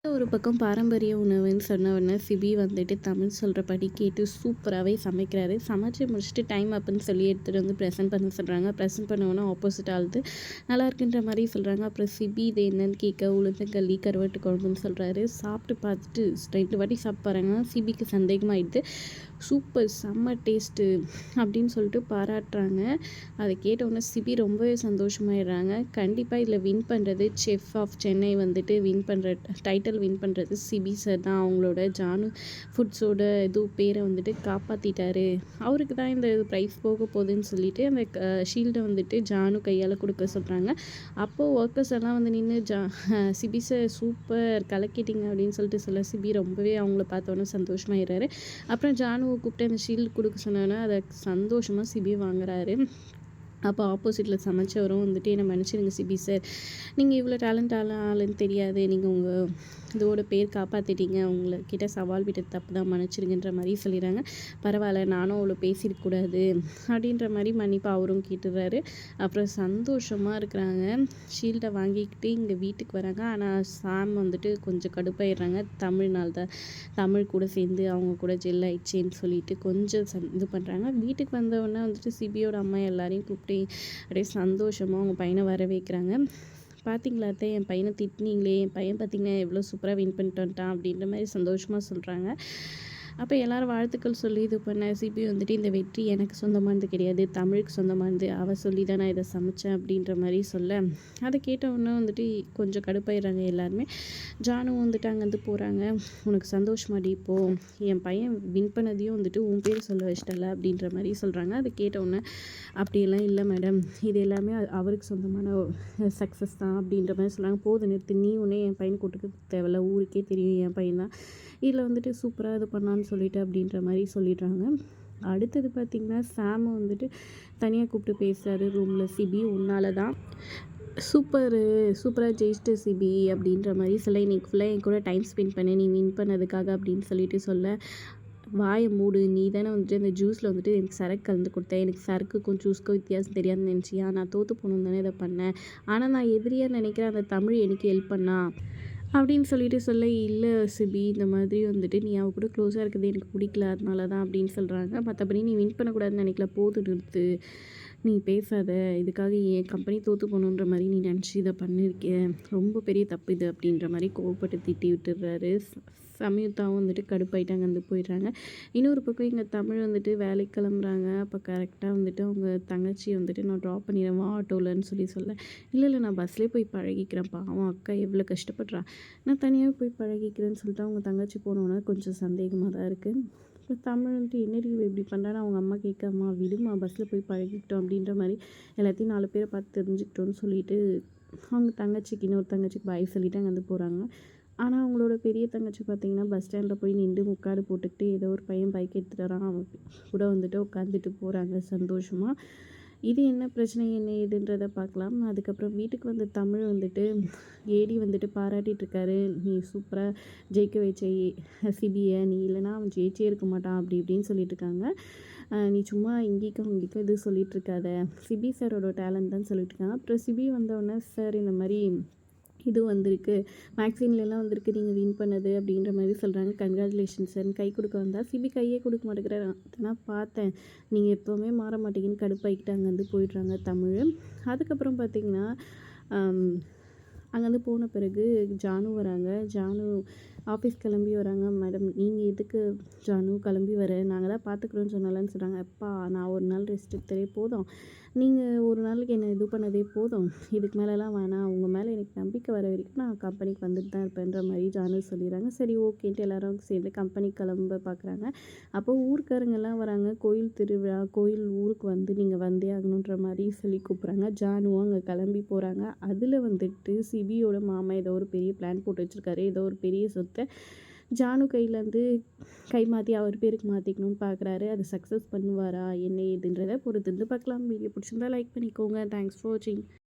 ஒரு பக்கம் பாரம்பரிய உணவுன்னு சொன்ன உடனே சிபி வந்துட்டு தமிழ் சொல்கிறபடி கேட்டு சூப்பராகவே சமைக்கிறாரு. சமைச்சு முடிச்சுட்டு டைம் அப்புன்னு சொல்லி எடுத்துகிட்டு வந்து ப்ரெசென்ட் பண்ண சொல்கிறாங்க. ப்ரெசென்ட் பண்ணோன்னா ஆப்போசிட் ஆகுது நல்லா இருக்குன்ற மாதிரி சொல்கிறாங்க. அப்புறம் சிபி இது என்னன்னு கேட்க உளுந்தங்களி கருவாட்டு குழம்புன்னு சொல்கிறாரு. சாப்பிட்டு பார்த்துட்டு 2 வாட்டி சாப்பிட்டு பாருங்க. சிபிக்கு சந்தேகமாயிடுது. சூப்பர் செம்ம டேஸ்ட்டு அப்படின்னு சொல்லிட்டு பாராட்டுறாங்க. அதை கேட்டவுடனே சிபி ரொம்பவே சந்தோஷமாயிடுறாங்க. கண்டிப்பாக இதில் வின் பண்ணுறது செஃப் ஆஃப் சென்னை வந்துட்டு வின் பண்ணுறது சிபி சார் தான். அவங்களோட ஜானு ஃபுட்ஸோட பேரை வந்துட்டு காப்பாற்றிட்டாரு. அவருக்கு தான் இந்த ப்ரைஸ் போக போகுதுன்னு சொல்லிட்டு அந்த ஷீல்டை வந்துட்டு ஜானு கையால் கொடுக்க சொல்கிறாங்க. அப்போது ஒர்க்கர்ஸ் எல்லாம் வந்து நின்று சிபி சார் சூப்பர் கலக்கிட்டிங்க அப்படின்னு சொல்லிட்டு சிபி ரொம்பவே அவங்கள பார்த்தோன்னே சந்தோஷமாயிடுறாரு. அப்புறம் ஜானுவை கூப்பிட்டு அந்த ஷீல்டு கொடுக்க சொன்னோன்னா அதை சந்தோஷமாக சிபி வாங்குறாரு. அப்போ ஆப்போசிட்டில் சமைச்சவரும் வந்துட்டு என்னை மன்னிச்சிடுங்க சிபி சார், நீங்கள் இவ்வளோ டேலண்ட் ஆளுன்னு தெரியாது, நீங்கள் உங்கள் இதோட பேர் காப்பாற்றிட்டீங்க, உங்கள்கிட்ட சவால் விட்ட தப்பு தான், மன்னிச்சிடுங்கன்ற மாதிரி சொல்லிடுறாங்க. பரவாயில்ல, நானும் அவ்வளோ பேசியிருக்கக்கூடாது அப்படின்ற மாதிரி மன்னிப்பாக அவரும் கேட்டுடுறாரு. அப்புறம் சந்தோஷமாக இருக்கிறாங்க. ஷீல்டை வாங்கிக்கிட்டு இங்கே வீட்டுக்கு வராங்க. ஆனால் சாம் வந்துட்டு கொஞ்சம் கடுப்பாயிடுறாங்க. தமிழ் கூட சேர்ந்து அவங்க கூட ஜெல் ஆயிடுச்சேன்னு சொல்லிட்டு கொஞ்சம் இது பண்ணுறாங்க. வீட்டுக்கு வந்தவொடனே வந்துட்டு சிபியோட அம்மா எல்லாரையும் கூப்பிட்டு அப்படியே சந்தோஷமாக அவங்க பையனை வர வைக்கிறாங்க. பார்த்தீங்களா அத்தை, என் பையனை திட்டினீங்களே, என் பையன் பார்த்தீங்கன்னா எவ்வளோ சூப்பராக வின் பண்ணிட்டு வந்துட்டான் அப்படின்ற மாதிரி சந்தோஷமாக சொல்கிறாங்க. அப்போ எல்லோரும் வாழ்த்துக்கள் சொல்லி இது பண்ண சிபி வந்துட்டு இந்த வெற்றி எனக்கு சொந்தமானது கிடையாது, தமிழுக்கு சொந்தமானது, அவள் சொல்லி தான் நான் இதை சமைச்சேன் அப்படின்ற மாதிரி சொல்ல அதை கேட்டவுடனே வந்துட்டு கொஞ்சம் கடுப்பாயிடுறாங்க எல்லாருமே. ஜானுவும் வந்துட்டு அங்கேருந்து போகிறாங்க. உனக்கு சந்தோஷமாடி, இப்போது என் பையன் வின் பண்ணதையும் வந்துட்டு உன் பேர் சொல்ல வச்சிட்டல அப்படின்ற மாதிரி சொல்கிறாங்க. அதை கேட்டவுடனே அப்படியெல்லாம் இல்லை மேடம், இது எல்லாமே அவருக்கு சொந்தமான சக்ஸஸ் தான் அப்படின்ற மாதிரி சொல்கிறாங்க. போது நிறுத்து, நீ உடனே என் பையன் கூட்டுக்கு தேவையில்ல, ஊருக்கே தெரியும் என் பையன் தான் இதில் வந்துட்டு சூப்பராக இது பண்ணான்னு சொல்லிட்டு அப்படின்ற மாதிரி சொல்லிடுறாங்க. அடுத்தது பார்த்திங்கன்னா சாம் வந்துட்டு தனியாக கூப்பிட்டு பேசுகிறாரு ரூமில். சிபி உன்னால தான் சூப்பராக ஜெயிச்சிட்டு சிபி அப்படின்ற மாதிரி சொல்ல, இன்னைக்கு ஃபுல்லாக என் கூட டைம் ஸ்பெண்ட் பண்ண நீ வின் பண்ணதுக்காக அப்படின்னு சொல்லிட்டு சொல்ல, வாயை மூடு, நீ தானே வந்துட்டு அந்த ஜூஸில் வந்துட்டு எனக்கு சரக்கு கலந்து கொடுத்தேன், எனக்கு சரக்குக்கும் ஜூஸ்க்கும் வித்தியாசம் தெரியாதுன்னு நினச்சியா, நான் தோற்று போகணுன்னு தானே இதை பண்ணேன், ஆனால் நான் எதிரியாக நினைக்கிறேன் அந்த தமிழ் எனக்கு ஹெல்ப் பண்ணா அப்படின்னு சொல்லிட்டு சொல்ல, இல்லை சிபி, இந்த மாதிரி வந்துட்டு நீ அவ கூட க்ளோஸாக இருக்கிறது எனக்கு பிடிக்கல, அதனால தான் அப்படின்னு சொல்கிறாங்க. மற்றபடி நீ வின் பண்ணக்கூடாதுன்னு நினைக்கல, போது நிறுத்து, நீ பேசாத, இதுக்காக என் கம்பெனி தோற்று போகணுன்ற மாதிரி நீ நினச்சி இதை பண்ணியிருக்கேன், ரொம்ப பெரிய தப்பு இது அப்படின்ற மாதிரி கோவப்பட்டு திட்டி விட்டுடுறாரு. சமயத்தாவும் வந்துட்டு கடுப்பாயிட்டாங்க, வந்து போயிடுறாங்க. இன்னொரு பக்கம் இங்கே தமிழ் வந்துட்டு வேலைக்கு கிளம்புறாங்க. அப்போ கரெக்டாக வந்துட்டு அவங்க தங்கச்சி வந்துட்டு நான் ட்ராப் பண்ணிடுவேன் ஆட்டோலன்னு சொல்ல, இல்லை நான் பஸ்லேயே போய் பழகிக்கிறேன், பாவம் அக்கா எவ்வளோ கஷ்டப்படுறா, நான் தனியாக போய் பழகிக்கிறேன்னு சொல்லிட்டு அவங்க தங்கச்சி போனோன்னா கொஞ்சம் சந்தேகமாக தான் இருக்குது. இப்போ தமிழ் வந்துட்டு என்னடி இப்படி பண்ணுறான்னு அவங்க அம்மா கேட்காமா, விடுமா பஸ்ஸில் போய் பழகிக்கிட்டோம் அப்படின்ற மாதிரி எல்லாத்தையும் 4 பேரை பார்த்து தெரிஞ்சுக்கிட்டோன்னு சொல்லிட்டு அவங்க தங்கச்சிக்கு இன்னொரு தங்கச்சிக்கு பாய் சொல்லிவிட்டு அங்கேருந்து போகிறாங்க. ஆனால் அவங்களோட பெரிய தங்கச்சி பார்த்திங்கன்னா பஸ் ஸ்டாண்டில் போய் நின்று முக்காடு போட்டுக்கிட்டு ஏதோ ஒரு பையன் பைக் எடுத்துகிட்டு வரான், அவன் கூட வந்துட்டு உட்காந்துட்டு போகிறாங்க சந்தோஷமாக. இது என்ன பிரச்சனை என்ன ஏதுன்றதை பார்க்கலாம். அதுக்கப்புறம் வீட்டுக்கு வந்த தமிழ் வந்துட்டு ஏடி வந்துட்டு பாராட்டிகிட்ருக்காரு, நீ சூப்பராக ஜெயிக்க வச்ச சிபியை, நீ இல்லைனா அவன் ஜெயிச்சே இருக்க மாட்டான் அப்படி இப்படின்னு சொல்லிட்டுருக்காங்க. நீ சும்மா இங்கேக்கும் இது சொல்லிகிட்ருக்காத, சிபி சாரோட டேலண்ட் தான் சொல்லிட்டுருக்காங்க. அப்புறம் சிபி வந்தோடனே சார் இந்த மாதிரி இது வந்திருக்கு, மேக்ஸின்லாம் வந்திருக்கு, நீங்கள் வின் பண்ணது அப்படின்ற மாதிரி சொல்கிறாங்க. கங்க்ராச்சுலேஷன் சார் கை கொடுக்க வந்தால் சிபி கையே கொடுக்க மாட்டேங்கிறாரு. நான் பார்த்தேன், நீங்கள் எப்போவுமே மாற மாட்டேங்கன்னு கடுப்பாகிக்கிட்டு அங்கேருந்து போயிடுறாங்க தமிழ். அதுக்கப்புறம் பார்த்திங்கன்னா அங்கேருந்து போன பிறகு ஜானு வராங்க. ஜானு ஆஃபீஸ் கிளம்பி வராங்க. மேடம் நீங்கள் எதுக்கு ஜானு கிளம்பி வர, நாங்கள் தான் பார்த்துக்குறோன்னு சொன்னாலன்னு சொல்கிறாங்க. அப்பா நான் ஒரு நாள் ரெஸ்ட் எடுத்ததே போதும், நீங்கள் ஒரு நாளைக்கு என்னை இது பண்ணதே போதும், இதுக்கு மேலெலாம் வேணாம், உங்கள் மேலே எனக்கு நம்பிக்கை வர வரைக்கும் நான் கம்பெனிக்கு வந்துட்டு தான் இருப்பேன்ற மாதிரி ஜானு சொல்லிடுறாங்க. சரி ஓகேன்ட்டு எல்லோரும் சேர்ந்து கம்பெனிக்கு கிளம்ப பார்க்குறாங்க. அப்போ ஊருக்காரங்கெல்லாம் வராங்க. கோயில் திருவிழா, கோயில் ஊருக்கு வந்து நீங்கள் வந்தே ஆகணுன்ற மாதிரி சொல்லி கூப்பிட்றாங்க. ஜானுவும் அங்கே கிளம்பி போகிறாங்க. அதில் வந்துட்டு சிபியோட மாமா ஏதோ ஒரு பெரிய பிளான் போட்டு வச்சுருக்காரு. ஏதோ ஒரு பெரிய சொத்தை ஜானு கையிலேருந்து கை மாற்றி அவர் பேருக்கு மாற்றிக்கணும்னு பார்க்குறாரு. அது சக்ஸஸ் பண்ணுவாரா என்ன ஏதுன்றதை பொறுத்து இருந்து பார்க்கலாம். வீடியோ பிடிச்சிருந்தா லைக் பண்ணிக்கோங்க. தேங்க்ஸ் ஃபார் வாட்சிங்.